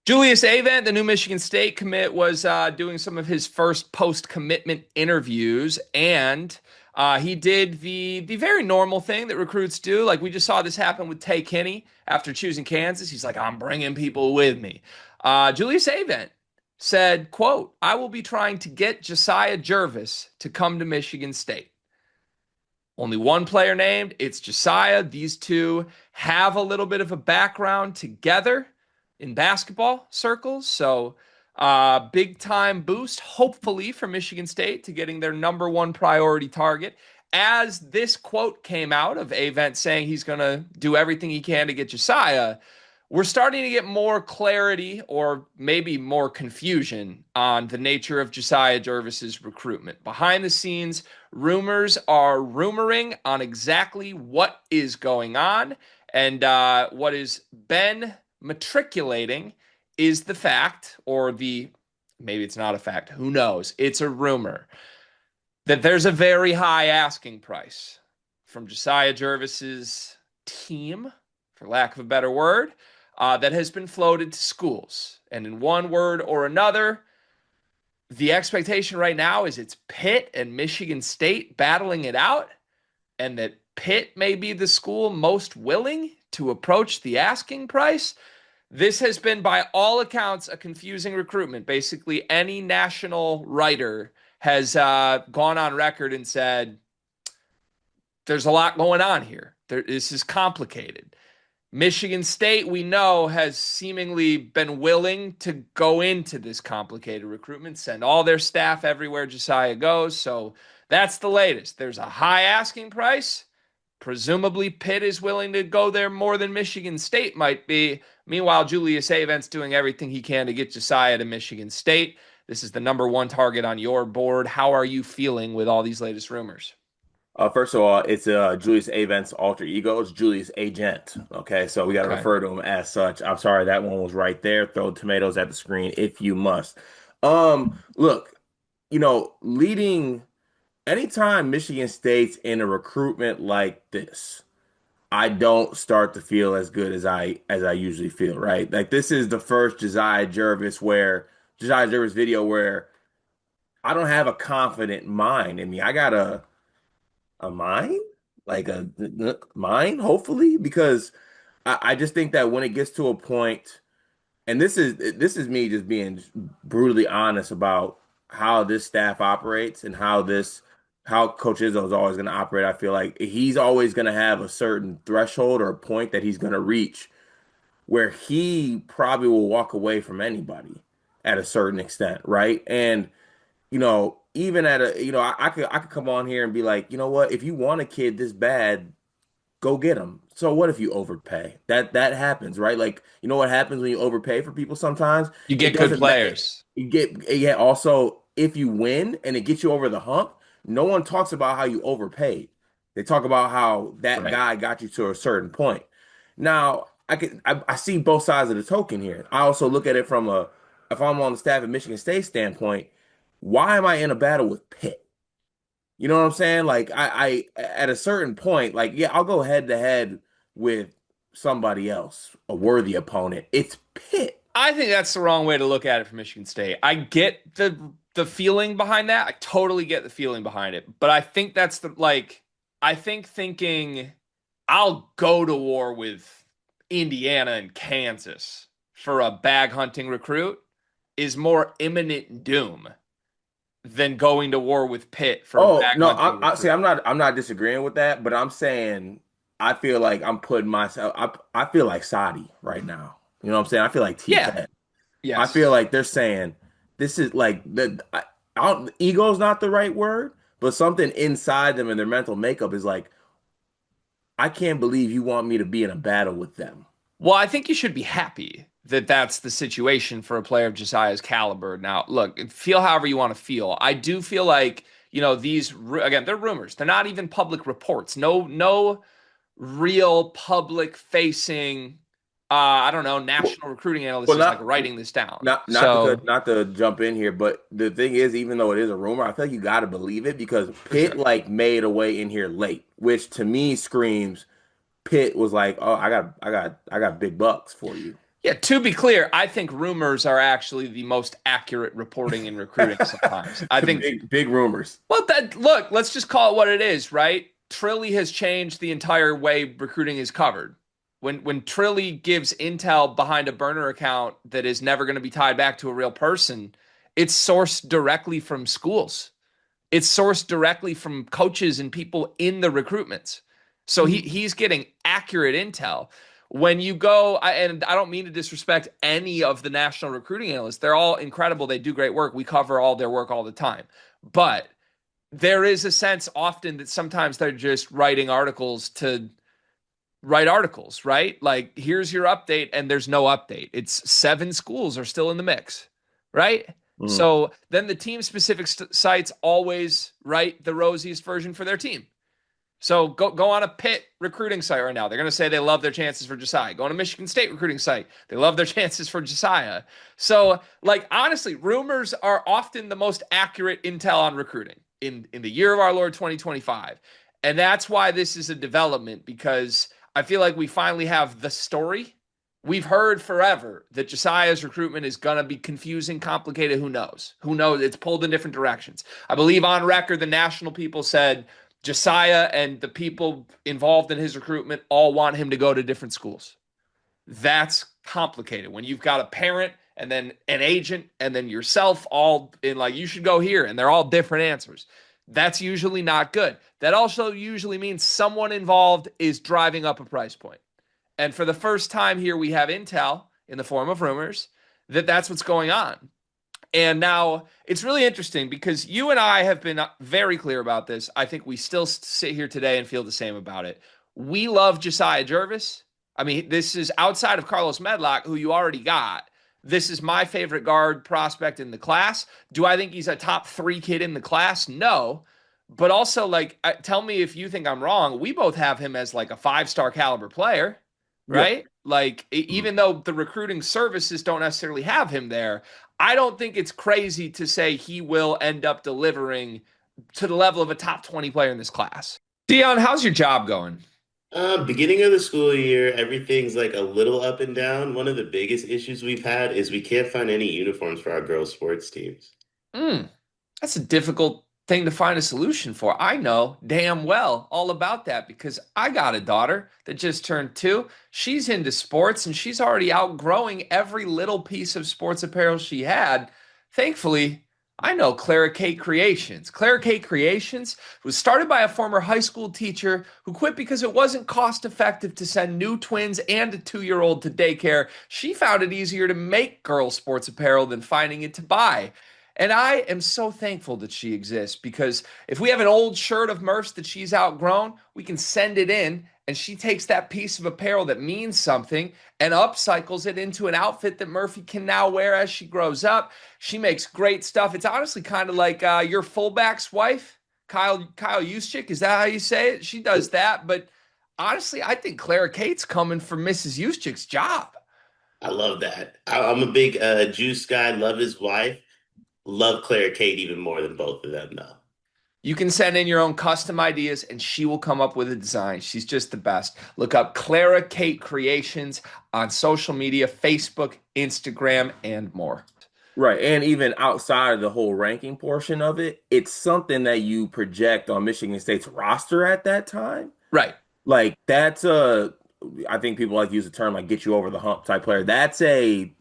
Julius Avent, the new Michigan State commit, was doing some of his first post-commitment interviews, and he did the very normal thing that recruits do. Like we just saw this happen with Tay Kinney after choosing Kansas. He's like, "I'm bringing people with me." Julius Avent said, "quote I will be trying to get Jasiah Jervis to come to Michigan State." Only one player named. It's Jasiah. These two have a little bit of a background together in basketball circles. So, big time boost, hopefully, for Michigan State to getting their number one priority target. As this quote came out of Avent saying he's going to do everything he can to get Jasiah, we're starting to get more clarity or maybe more confusion on the nature of Jasiah Jervis's recruitment. Behind the scenes, rumors are rumoring on exactly what is going on. And what has been matriculating is the fact, or the maybe it's not a fact, who knows? It's a rumor that there's a very high asking price from Jasiah Jervis's team, for lack of a better word, that has been floated to schools. And in one word or another, the expectation right now is it's Pitt and Michigan State battling it out, and that Pitt may be the school most willing to approach the asking price. This has been, by all accounts, a confusing recruitment. Basically, any national writer has gone on record and said, there's a lot going on here. This is complicated. Michigan State, we know, has seemingly been willing to go into this complicated recruitment, send all their staff everywhere Jasiah goes. So that's the latest. There's a high asking price. Presumably, Pitt is willing to go there more than Michigan State might be. Meanwhile, Julius Avent's doing everything he can to get Jasiah to Michigan State. This is the number one target on your board. How are you feeling with all these latest rumors? First of all, it's Julius Avent's alter ego. It's Julius Agent. Okay, so we got to Okay. refer to him as such. I'm sorry, that one was right there. Throw tomatoes at the screen if you must. Look, leading anytime Michigan State's in a recruitment like this, I don't start to feel as good as I usually feel, right? Like this is the first Jasiah Jervis video where I don't have a confident mind in me. I got a mind, like a mind, hopefully, because I just think that when it gets to a point, and this is me just being brutally honest about how this staff operates and how Coach Izzo is always going to operate. I feel like he's always going to have a certain threshold or a point that he's going to reach where he probably will walk away from anybody at a certain extent, right? And even at I could come on here and be like, you know what, if you want a kid this bad, go get him. So what if you overpay? That happens, right? Like, you know what happens when you overpay for people sometimes? You It get good doesn't matter. players. You get, yeah, also if you win and it gets you over the hump, no one talks about how you overpaid. They talk about how that Right. guy got you to a certain point. Now, I see both sides of the token here. I also look at it from a if I'm on the staff at Michigan State standpoint, why am I in a battle with Pitt? You know what I'm saying? Like I at a certain point, like yeah, I'll go head to head with somebody else, a worthy opponent. It's Pitt. I think that's the wrong way to look at it for Michigan State. I get the feeling behind that. I totally get the feeling behind it. But I think that's the like I think thinking I'll go to war with Indiana and Kansas for a bag hunting recruit is more imminent doom than going to war with Pitt for a Oh bag no, hunting I see. recruit. I'm not disagreeing with that, but I'm saying I feel like I'm putting myself. I feel like Saudi right now. You know what I'm saying? I feel like Yeah. T-Ted. I feel Yes. like they're saying this is like ego's not the right word, but something inside them and their mental makeup is like, I can't believe you want me to be in a battle with them. Well, I think you should be happy that that's the situation for a player of Josiah's caliber. Now, look, feel however you want to feel. I do feel like, again, they're rumors. They're not even public reports. No real public facing I don't know, Well, national recruiting analyst well, is like not writing this down. not to So, not to jump in here, but the thing is, even though it is a rumor, I feel like you got to believe it because for Pitt sure. like made a way in here late, which to me screams Pitt was like, oh, I got big bucks for you. Yeah, to be clear, I think rumors are actually the most accurate reporting in recruiting sometimes. I think, Big rumors. well, that look, let's just call it what it is, right? Trilly has changed the entire way recruiting is covered. When Trilly gives intel behind a burner account that is never going to be tied back to a real person, it's sourced directly from schools. It's sourced directly from coaches and people in the recruitments. So he's getting accurate intel. When you go, and I don't mean to disrespect any of the national recruiting analysts, they're all incredible. They do great work. We cover all their work all the time. But there is a sense often that sometimes they're just writing articles to write articles, right? Like, here's your update, and there's no update. It's 7 schools are still in the mix, right? Mhm. So then the team specific sites always write the rosiest version for their team. So go on a Pitt recruiting site right now. They're going to say they love their chances for Jasiah. Go on a Michigan State recruiting site. They love their chances for Jasiah. So, like, honestly, rumors are often the most accurate intel on recruiting in the year of our Lord 2025. And that's why this is a development, because I feel like we finally have the story. We've heard forever that Jasiah's recruitment is going to be confusing, complicated. Who knows? Who knows? It's pulled in different directions. I believe on record, the national people said Jasiah and the people involved in his recruitment all want him to go to different schools. That's complicated when you've got a parent and then an agent and then yourself all in like, you should go here, and they're all different answers. That's usually not good. That also usually means someone involved is driving up a price point. And for the first time here, we have intel in the form of rumors that that's what's going on. And now it's really interesting because you and I have been very clear about this. I think we still sit here today and feel the same about it. We love Jasiah Jervis. I mean, this is outside of Carlos Medlock, who you already got. This is my favorite guard prospect in the class. Do I think he's a top 3 kid in the class? No. But also, like, tell me if you think I'm wrong. We both have him as like a 5-star caliber player, Yeah. right? Like, Mhm. even though the recruiting services don't necessarily have him there, I don't think it's crazy to say he will end up delivering to the level of a top 20 player in this class. Dion, how's your job going? Beginning of the school year, everything's like a little up and down. One of the biggest issues we've had is we can't find any uniforms for our girls' sports teams. Mm, that's a difficult thing to find a solution for. I know damn well all about that because I got a daughter that just turned 2. She's into sports and she's already outgrowing every little piece of sports apparel she had. Thankfully, I know Clara Kate Creations. Clara Kate Creations was started by a former high school teacher who quit because it wasn't cost effective to send new twins and a 2-year-old to daycare. She found it easier to make girl sports apparel than finding it to buy. And I am so thankful that she exists because if we have an old shirt of Murph's that she's outgrown, we can send it in and she takes that piece of apparel that means something and upcycles it into an outfit that Murphy can now wear as she grows up. She makes great stuff. It's honestly kind of like your fullback's wife, Kyle Juszczyk. Is that how you say it? She does that. But honestly, I think Clara Kate's coming for Mrs. Juszczyk's job. I love that. I'm a big Juice guy, love his wife, love Claire Kate even more than both of them, though. You can send in your own custom ideas and she will come up with a design. She's just the best. Look up Clara Kate Creations on social media, Facebook, Instagram, and more. Right. And even outside of the whole ranking portion of it, it's something that you project on Michigan State's roster at that time. Right. Like that's I think people like to use the term like get you over the hump type player. That's a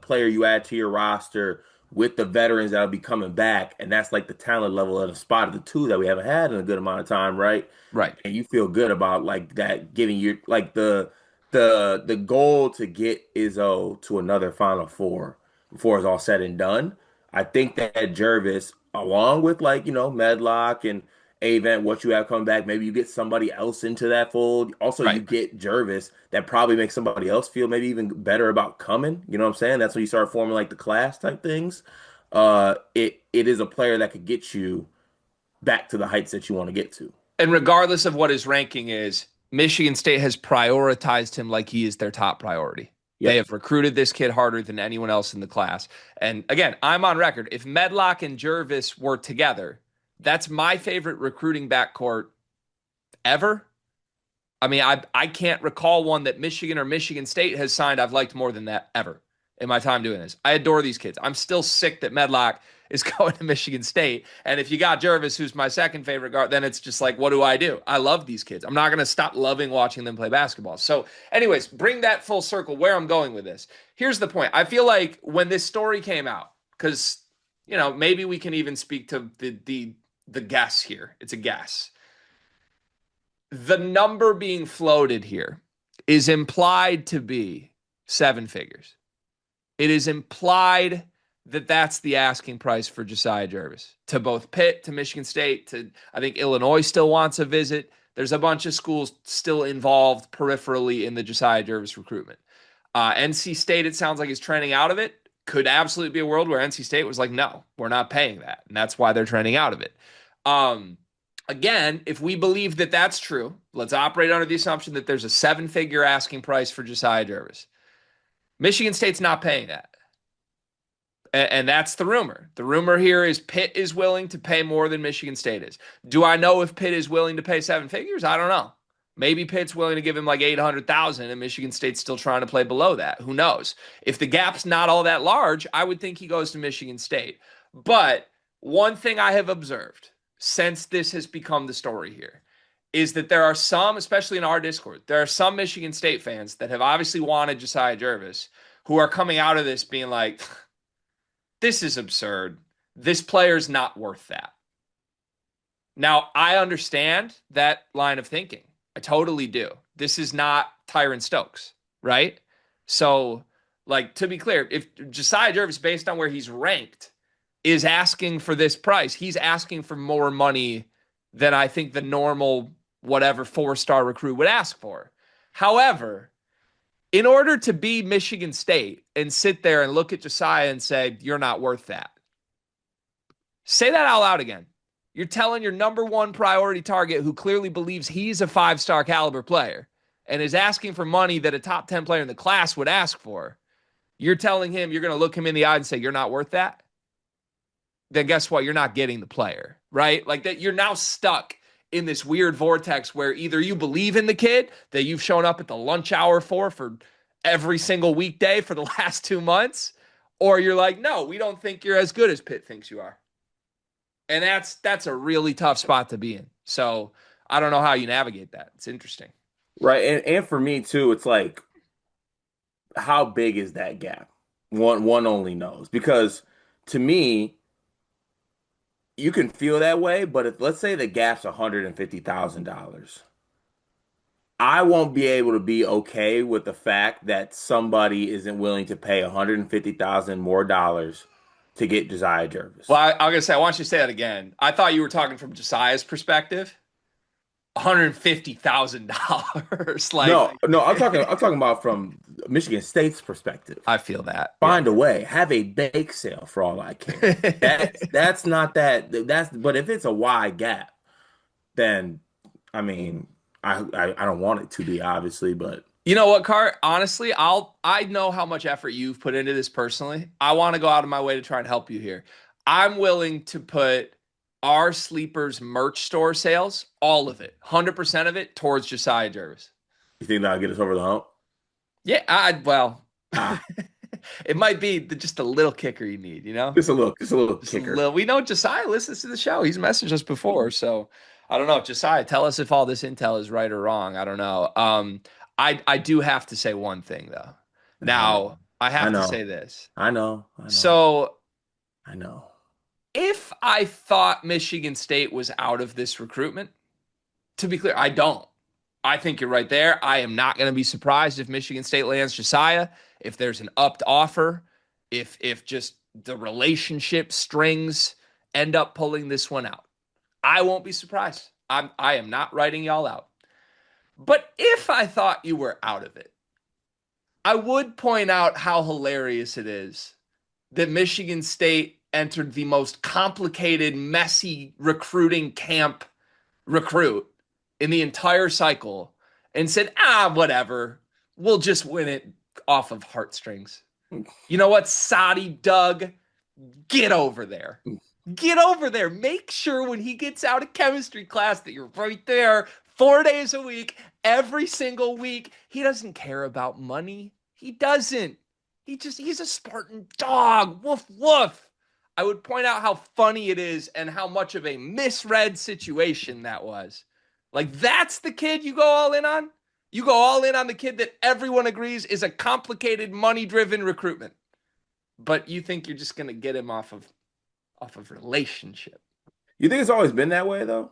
player you add to your roster with the veterans that'll be coming back, and that's like the talent level of the spot of the two that we haven't had in a good amount of time, right? Right. And you feel good about like that giving you like the goal to get Izzo to another Final Four before it's all said and done. I think that Jervis, along with like, Medlock and Avent, what you have coming back, maybe you get somebody else into that fold. Also, you Right. get Jervis that probably makes somebody else feel maybe even better about coming. You know what I'm saying? That's when you start forming like the class type things. It is a player that could get you back to the heights that you want to get to. And regardless of what his ranking is, Michigan State has prioritized him like he is their top priority. They Yep. have recruited this kid harder than anyone else in the class. And again, I'm on record. If Medlock and Jervis were together, that's my favorite recruiting backcourt ever. I mean, I can't recall one that Michigan or Michigan State has signed I've liked more than that ever in my time doing this. I adore these kids. I'm still sick that Medlock is going to Michigan State. And if you got Jervis, who's my second favorite guard, then it's just like, what do I do? I love these kids. I'm not going to stop loving watching them play basketball. So, anyways, bring that full circle where I'm going with this. Here's the point. I feel like when this story came out, because, maybe we can even speak to the guess here. It's a guess. The number being floated here is implied to be seven figures. It is implied that that's the asking price for Jasiah Jervis to both Pitt, to Michigan State, to I think Illinois still wants a visit. There's a bunch of schools still involved peripherally in the Jasiah Jervis recruitment. NC State, it sounds like, is trending out of it. Could absolutely be a world where NC State was like, no, we're not paying that. And that's why they're trending out of it. Again, if we believe that that's true, let's operate under the assumption that there's a seven-figure asking price for Jasiah Jervis. Michigan State's not paying that. And that's the rumor. The rumor here is Pitt is willing to pay more than Michigan State is. Do I know if Pitt is willing to pay seven figures? I don't know. Maybe Pitt's willing to give him like 800,000 and Michigan State's still trying to play below that. Who knows? If the gap's not all that large, I would think he goes to Michigan State. But one thing I have observed since this has become the story here is that there are some, especially in our Discord, there are some Michigan State fans that have obviously wanted Jasiah Jervis who are coming out of this being like, this is absurd. This player's not worth that. Now, I understand that line of thinking. I totally do. This is not Tyron Stokes, right? So, to be clear, if Jasiah Jervis, based on where he's ranked, is asking for this price, he's asking for more money than I think the normal, whatever, four-star recruit would ask for. However, in order to be Michigan State and sit there and look at Jasiah and say, you're not worth that, say that out loud again. You're telling your number one priority target who clearly believes he's a five-star caliber player and is asking for money that a top 10 player in the class would ask for. You're telling him you're going to look him in the eye and say, you're not worth that? Then guess what? You're not getting the player, right? Like that, you're now stuck in this weird vortex where either you believe in the kid that you've shown up at the lunch hour for every single weekday for the last 2 months, or you're like, no, we don't think you're as good as Pitt thinks you are. And that's a really tough spot to be in. So I don't know how you navigate that. It's interesting. Right. And for me too, it's like, how big is that gap? One only knows. Because to me, you can feel that way, but if let's say the gap's $150,000, I won't be able to be okay with the fact that somebody isn't willing to pay $150,000 more dollars to get Jasiah Jervis. Well, I'm gonna say, I want you to say that again. I thought you were talking from Jasiah's perspective. $150,000. No, I'm talking about from Michigan State's perspective. I feel that. Find a way, have a bake sale for all I care. That's not that. But if it's a wide gap, then I mean, I don't want it to be, obviously, but you know what, Cart? Honestly, I know how much effort you've put into this personally. I want to go out of my way to try and help you here. I'm willing to put our Sleepers merch store sales, all of it, 100% of it, towards Jasiah Jervis. You think that'll get us over the hump? Yeah, it might be just a little kicker you need, Just a little kicker. We know Jasiah listens to the show. He's messaged us before, so I don't know. Jasiah, tell us if all this intel is right or wrong. I don't know. I do have to say one thing though. Now I have to say this. I know. So I know. If I thought Michigan State was out of this recruitment, to be clear, I don't. I think you're right there. I am not going to be surprised if Michigan State lands Jasiah, if there's an upped offer, if just the relationship strings end up pulling this one out. I won't be surprised. I am not writing y'all out. But if I thought you were out of it, I would point out how hilarious it is that Michigan State entered the most complicated, messy recruiting camp recruit in the entire cycle and said, whatever, we'll just win it off of heartstrings. You know what, Sadi Doug, get over there. Get over there. Make sure when he gets out of chemistry class that you're right there 4 days a week, every single week. He doesn't care about money. He doesn't. He's a Spartan dog. Woof, woof. I would point out how funny it is and how much of a misread situation that was. Like, that's the kid you go all in on? You go all in on the kid that everyone agrees is a complicated, money-driven recruitment. But you think you're just going to get him off of relationship. You think it's always been that way though?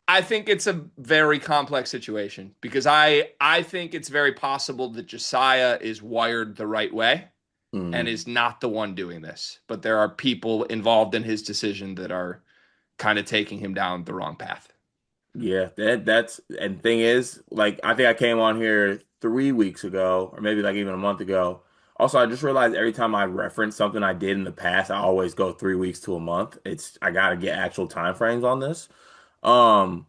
I think it's a very complex situation because I think it's very possible that Jasiah is wired the right way and Mm. is not the one doing this. But there are people involved in his decision that are kind of taking him down the wrong path. Yeah, that's and thing is, like I think I came on here 3 weeks ago, or maybe like even a month ago. Also, I just realized every time I reference something I did in the past, I always go 3 weeks to a month. I gotta get actual time frames on this. Um,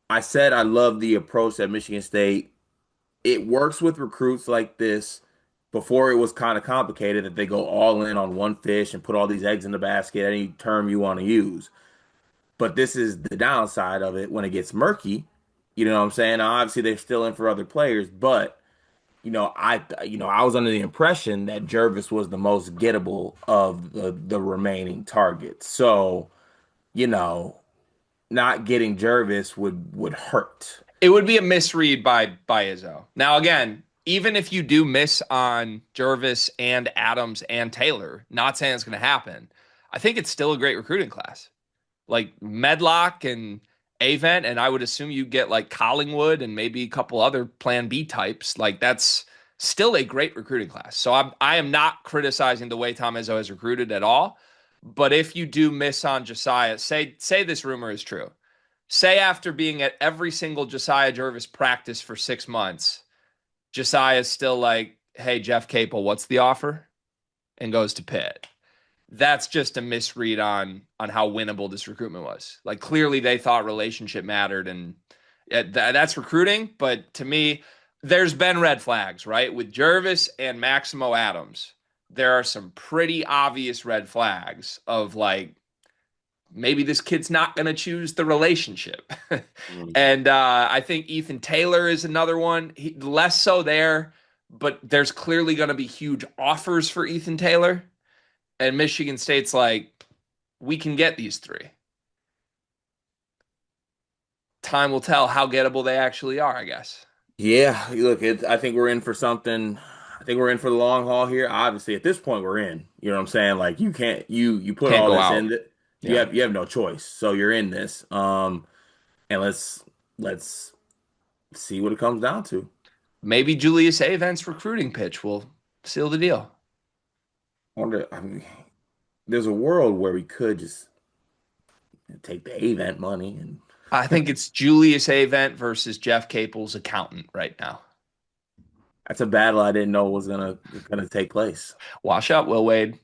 I said I love the approach at Michigan State. It works with recruits like this. Before it was kind of complicated that they go all in on one fish and put all these eggs in the basket, any term you want to use. But this is the downside of it when it gets murky. You know what I'm saying? Now, obviously, they're still in for other players, but I was under the impression that Jervis was the most gettable of the remaining targets. So, you know, not getting Jervis would hurt. It would be a misread by Izzo. Now, again, even if you do miss on Jervis and Adams and Taylor, not saying it's going to happen, I think it's still a great recruiting class. Like Medlock and Avent, and I would assume you get like Collingwood and maybe a couple other Plan B types. Like that's still a great recruiting class. So I am not criticizing the way Tom Izzo has recruited at all. But if you do miss on Jasiah, say this rumor is true. Say after being at every single Jasiah Jervis practice for 6 months, Jasiah is still like, "Hey Jeff Capel, what's the offer?" and goes to Pitt. That's just a misread on how winnable this recruitment was. Like clearly they thought relationship mattered, and that's recruiting. But to me, there's been red flags, right? With Jervis and Maximo Adams, there are some pretty obvious red flags of like maybe this kid's not going to choose the relationship. Mm. And I think Ethan Taylor is another one. Less so there, but there's clearly going to be huge offers for Ethan Taylor. And Michigan State's like, we can get these three. Time will tell how gettable they actually are, I guess. Yeah, look, I think we're in for something. I think we're in for the long haul here. Obviously, at this point, we're in. You know what I'm saying? Like you can't you put Can't all go this out. in that Yeah. you have no choice. So you're in this. And let's see what it comes down to. Maybe Julius Avent's recruiting pitch will seal the deal. I mean, there's a world where we could just take the event money and I think it's Julius Avent versus Jeff Capel's accountant right now. that's a battle I didn't know was gonna take place. Wash up, Will Wade.